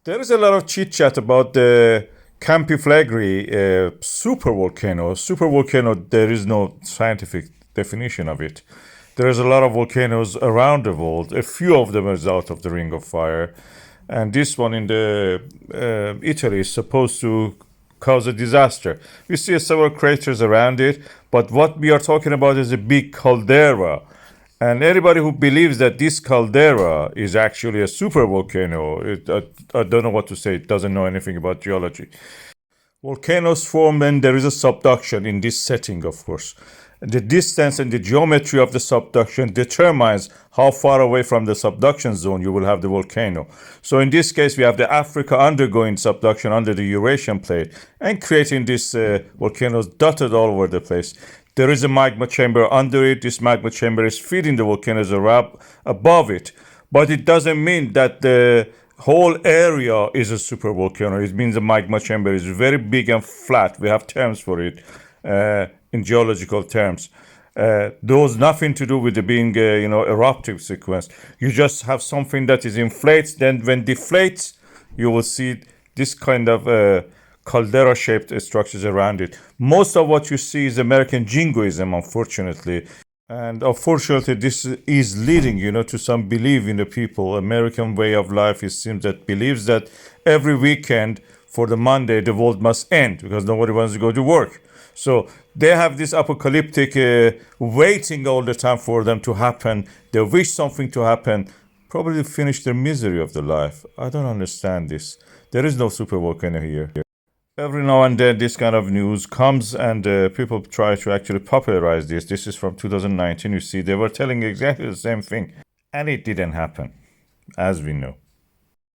There is a lot of chit chat about the Campi Flegrei super volcano. Super volcano, there is no scientific definition of it. There is a lot of volcanoes around the world. A few of them is out of the Ring of Fire, and this one in the Italy is supposed to cause a disaster. We see several craters around it, but what we are talking about is a big caldera. And anybody who believes that this caldera is actually a super volcano, I don't know what to say, it doesn't know anything about geology. Volcanoes form when there is a subduction in this setting, of course. The distance and the geometry of the subduction determines how far away from the subduction zone you will have the volcano. So in this case, we have the Africa undergoing subduction under the Eurasian plate and creating these volcanoes dotted all over the place. There is a magma chamber under it. This magma chamber is feeding the volcanoes above it. But it doesn't mean that the whole area is a supervolcano. It means the magma chamber is very big and flat. We have terms for it in geological terms. Those nothing to do with it being eruptive sequence. You just have something that is inflates. Then when deflates, you will see this kind of caldera-shaped structures around it. Most of what you see is American jingoism, unfortunately. And unfortunately, this is leading, to some belief in the people. American way of life, it seems that believes that every weekend for the Monday, the world must end because nobody wants to go to work. So they have this apocalyptic waiting all the time for them to happen. They wish something to happen, probably finish their misery of the life. I don't understand this. There is no supervolcano here. Every now and then, this kind of news comes, and people try to actually popularize this. This is from 2019. You see, they were telling exactly the same thing, and it didn't happen, as we know.